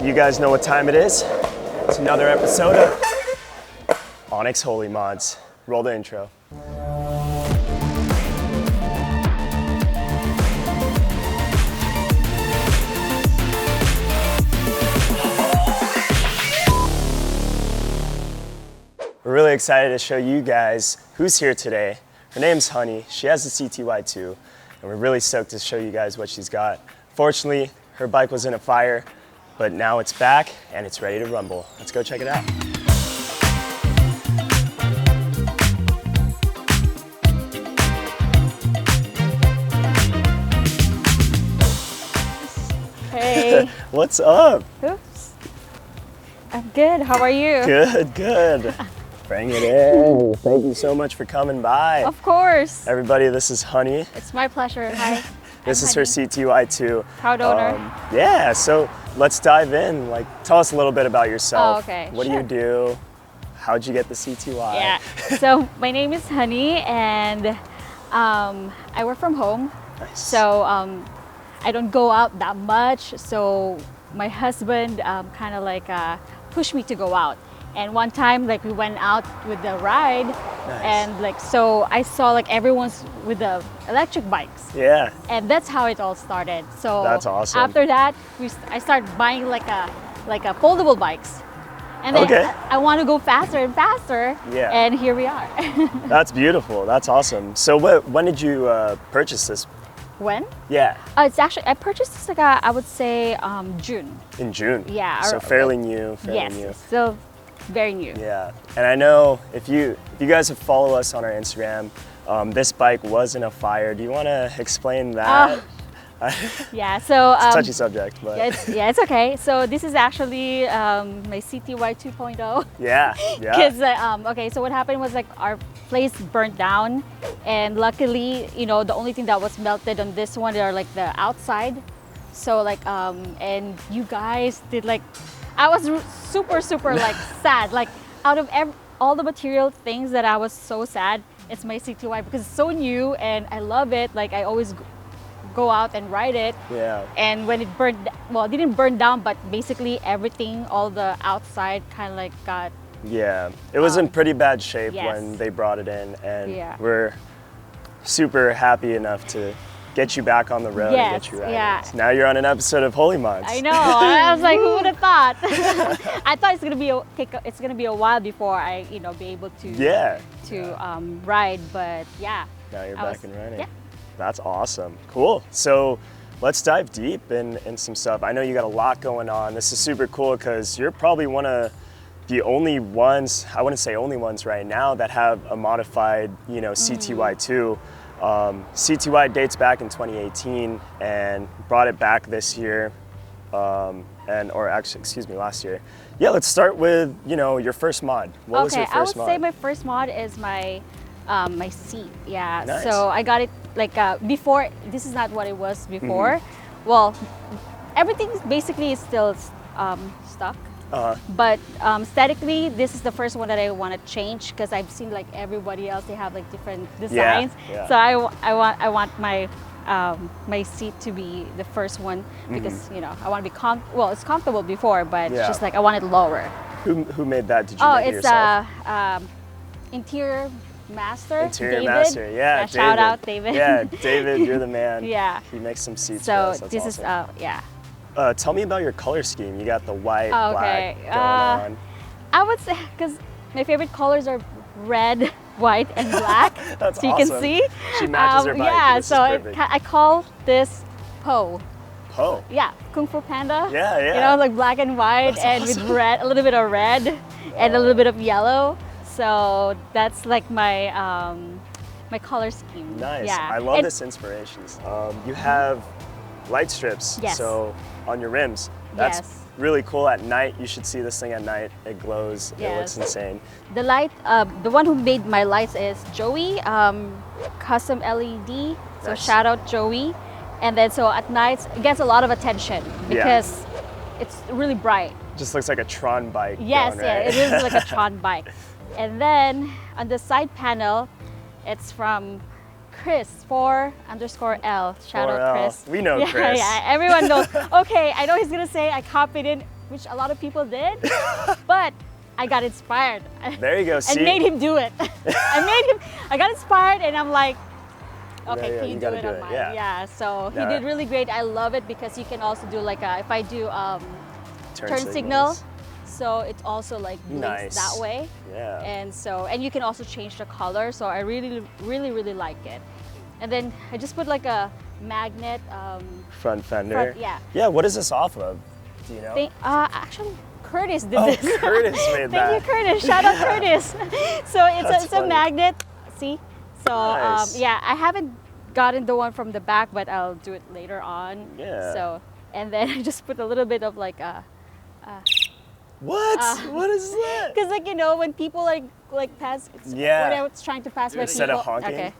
You guys know what time it is. It's another episode of ONYX HOLY MODS. Roll the intro. We're really excited to show you guys who's here today. Her name's Honey. She has the CTY2, and we're really stoked to show you guys what she's got. Fortunately, her bike was in a fire, but now it's back and it's ready to rumble. Let's go check it out. Hey. What's up? Oops. I'm good. How are you? Good, good. Bring it in. Thank you so much for coming by. Of course. Everybody, this is Honey. It's my pleasure. Hi. This is her CTY2. Proud owner. Yeah, so let's dive in. Tell us a little bit about yourself. Oh, okay. What do you do? How'd you get the CTY? Yeah. So my name is Honey, and I work from home. Nice. So I don't go out that much. So my husband kind of pushed me to go out. And one time, we went out with the ride, nice. And so I saw everyone's with the electric bikes. Yeah. And that's how it all started. So that's awesome. After that, I started buying a foldable bikes, and then I want to go faster and faster. Yeah. And here we are. That's beautiful. That's awesome. So when did you purchase this? When? Yeah. It's actually, I purchased this I would say June. In June. Yeah. So fairly new. Yes. New. So very new. Yeah. And I know if you guys have followed us on our Instagram, this bike was in a fire. Do you want to explain that? Yeah. So it's a touchy subject, but it's okay. So this is actually my CTY 2.0. Yeah. Yeah. Because so what happened was our place burnt down, and luckily, the only thing that was melted on this one are the outside. So and you guys did I was super sad. Out of all the material things that I was so sad, it's my CTY because it's so new and I love it. I always go out and ride it. Yeah. And when it burned, well, it didn't burn down, but basically everything, all the outside kind of got. Yeah, it was in pretty bad shape yes. when they brought it in, and yeah. we're super happy enough to get you back on the road yes, and get you riding. Yeah. So now you're on an episode of Holy Mods. I know. I was like, who would have thought? I thought it's gonna be a while before I, be able to ride. But yeah. Now you're back and running. Yeah. That's awesome. Cool. So let's dive deep in some stuff. I know you got a lot going on. This is super cool because you're probably one of the only ones, I wouldn't say only ones right now, that have a modified, CTY2. CTY dates back in 2018 and brought it back this year, last year. Yeah, let's start with, your first mod. What was your first mod? I would say my first mod is my seat. Yeah. Nice. So I got it before. This is not what it was before. Mm-hmm. Well, everything basically is still stuck. But aesthetically, this is the first one that I want to change because I've seen everybody else, they have different designs. Yeah. So I want my my seat to be the first one because I want to be it's comfortable before, but it's just I want it lower. Who made that? Did you make it yourself? It's Interior Master. Interior David. Master, yeah. David. Shout out, David. Yeah, David, you're the man. Yeah. He makes some seats so for us. That's this awesome. is yeah. Tell me about your color scheme. You got the white, okay. black going on. I would say, because my favorite colors are red, white, and black. That's so awesome. You can see. She matches her bike. Yeah, this so I call this Po. Po? Yeah, Kung Fu Panda. Yeah. Black and white. That's and awesome. With red, a little bit of red and a little bit of yellow. So that's my my color scheme. Nice. Yeah. I love this inspiration. You have light strips. Yes. So on your rims. That's really cool. At night, you should see this thing at night. It glows. Yes. It looks insane. The light, the one who made my lights is Joey, custom LED. So Nice. shout out Joey. And then so at nights it gets a lot of attention because it's really bright. Just looks like a Tron bike. Yes, going, right? it is like a Tron bike. And then on the side panel, it's from Chris4_L. Shout out Chris. We know Chris. Yeah, everyone knows. Okay, I know he's gonna say I copied it which a lot of people did, but I got inspired. There you go. And made him do it. I got inspired and I'm like, okay, can you do it on mine? Yeah, so he did really great. I love it because you can also do like if I do turn signal, so it also like blinks that way. Yeah. And you can also change the color. So I really like it. And then I just put like a magnet front fender. Yeah. Yeah. What is this off of? Do you know? Actually, Curtis did this. Curtis made that. Thank you, Curtis. Shout out Curtis. So it's a magnet. See? So yeah, I haven't gotten the one from the back, but I'll do it later on. Yeah. So and then I just put a little bit of like a. What? What is that? Because like when people like pass. When I was trying to pass by people. Instead of honking. Okay.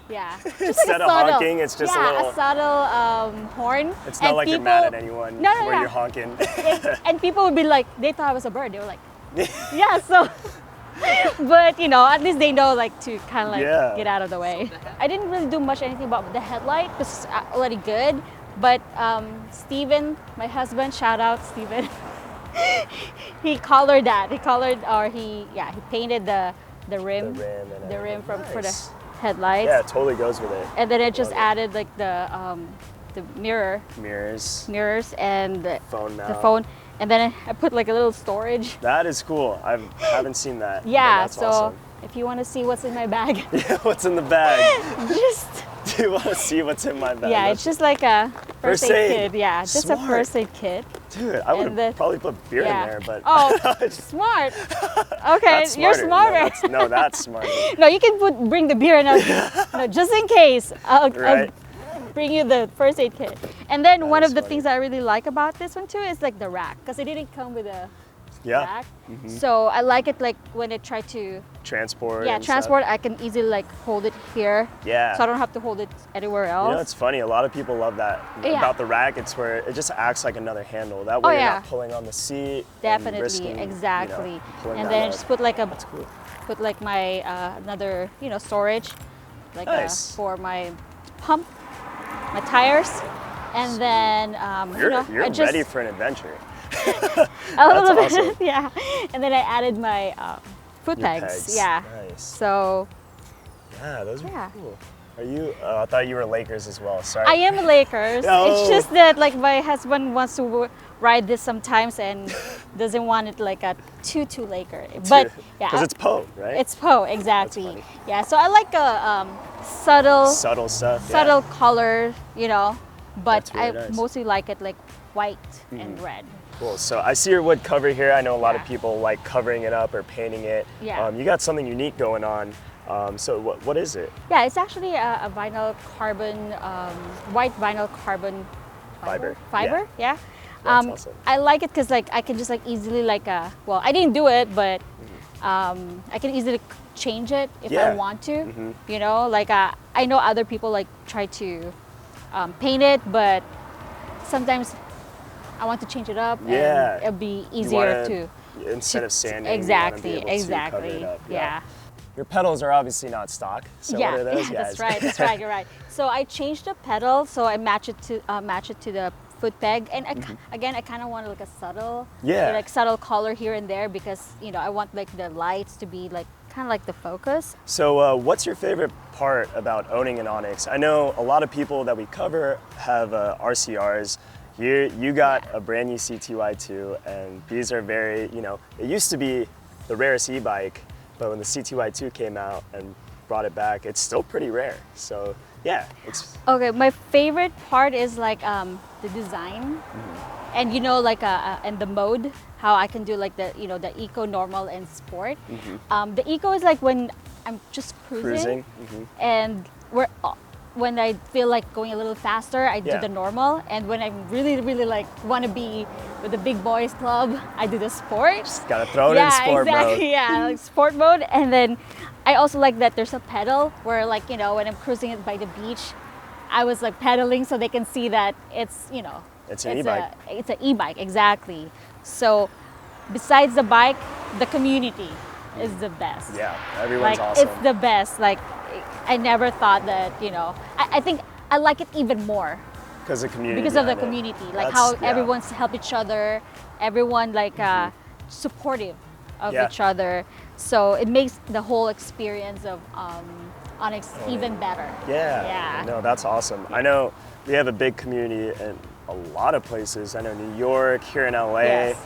Yeah. Just Instead like of honking, it's just a subtle horn. It's not like you're mad at anyone where you're honking. And people would be like, they thought I was a bird. They were like, yeah. So, but at least they know like to kind of like get out of the way. I didn't really do much anything about the headlight because it's already good. But Steven, my husband, shout out Steven. He colored that. He painted the rim for the headlights. Yeah, it totally goes with it. And then I just added like the mirrors and the phone, and then I put like a little storage. That is cool. I haven't seen that. Yeah, that's so awesome. If you want to see what's in my bag, Yeah, what's in the bag? just Do you want to see what's in my bag? yeah, it's just like a first aid kit. Yeah, just Smart. a first aid kit. Dude, I would have probably put beer in there, but Smart. Okay, you're smarter. That's smart. No, you can bring the beer and just in case. I'll bring you the first aid kit. And then one of the things I really like about this one too is like the rack, because it didn't come with a rack. So I like it like when I try to transport. Yeah, transport. I can easily like hold it here. Yeah. So I don't have to hold it anywhere else. It's funny. A lot of people love that about the rack. It's where it just acts like another handle. That way you're not pulling on the seat. Definitely, and risking, exactly. And then I just put like put like my another storage, like for my pump, my tires, and then you're ready for an adventure. A little bit, awesome. yeah. And then I added my foot pegs. Yeah. Nice. So. Yeah, those are cool. Are you? I thought you were Lakers as well. Sorry. I am Lakers. It's just that like my husband wants to ride this sometimes and doesn't want it like a too Laker. But yeah. Because it's Poe, right? It's Poe, exactly. Yeah. So I like a subtle stuff. Subtle color, but really I nice. mostly like it like white and red. Cool. So I see your wood cover here. I know a lot of people like covering it up or painting it. Yeah. You got something unique going on. So what is it? Yeah, it's actually a vinyl carbon, white vinyl carbon fiber. Yeah. That's awesome. I like it because like I can just like easily like well, I didn't do it, but I can easily change it if I want to. Like I know other people like try to paint it, but sometimes I want to change it up, and it'll be easier to instead of sanding. Exactly. Cover it up. Yeah. Your pedals are obviously not stock. So what are those guys? That's right. You're right. So I changed the pedal, so I match it to the foot peg, and again I kind of want like a subtle, subtle color here and there because I want like the lights to be like kind of like the focus. So what's your favorite part about owning an Onyx? I know a lot of people that we cover have RCRs. You got a brand new CTY2, and these are very, it used to be the rarest e-bike, but when the CTY2 came out and brought it back, it's still pretty rare. So yeah, it's... Okay, my favorite part is like the design, and like and the mode, how I can do like the the eco, normal, and sport. The eco is like when I'm just cruising. And when I feel like going a little faster, I do the normal, and when I really like want to be with the big boys club, I do the sport. Just gotta throw it in sport mode. Yeah, like sport mode. And then I also like that there's a pedal where like when I'm cruising it by the beach, I was like pedaling so they can see that it's it's an e-bike. It's an e-bike, exactly. So besides the bike, the community is the best. Yeah, everyone's like, awesome. It's the best. Like I never thought that, I think I like it even more Because of community. because of the behind it. community, like That's- how yeah. everyone's help each other, everyone like supportive of Yeah. each other. So it makes the whole experience of Onyx even better. Yeah. Yeah. No, that's awesome. I know we have a big community in a lot of places. I know New York, here in LA, Yes.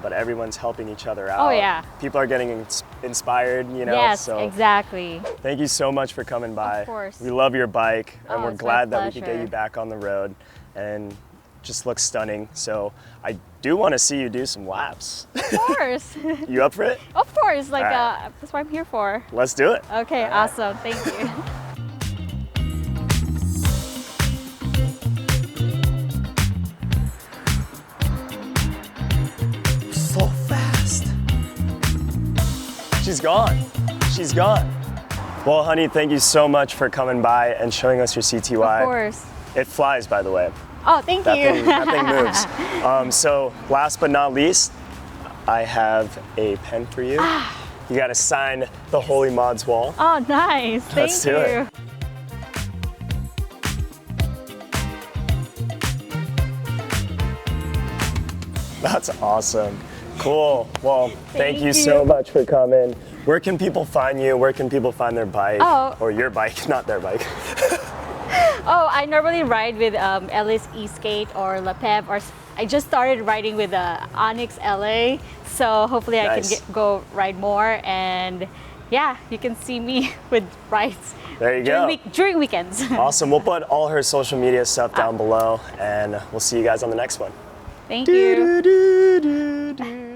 but everyone's helping each other out. Oh, yeah. People are getting inspired, you know. Yes, so exactly. thank you so much for coming by. Of course. We love your bike, and Oh, we're it's my glad that we could get pleasure. you back on the road, and just looks stunning. So I do want to see you do some laps. Of course. You up for it? Of course, like All right. that's what I'm here for. Let's do it. Okay, All right. awesome. Thank you. So fast. She's gone. She's gone. Well, honey, thank you so much for coming by and showing us your CTY. Of course. It flies, by the way. Oh, thank That you. thing, that thing moves. So last but not least, I have a pen for you. You got to sign the Holy Mods wall. Oh, nice. Thank Let's do you. it. That's awesome. Cool. Well, thank you so much for coming. Where can people find you? Where can people find their bike? Oh. Or your bike, not their bike. Oh, I normally ride with Ellis E-Skate or LePep, or I just started riding with ONYX LA. So hopefully I Nice. can go ride more, and yeah, you can see me with rides There you go. during weekends. Awesome. We'll put all her social media stuff down below, and we'll see you guys on the next one. Thank you. Do, do, do, do.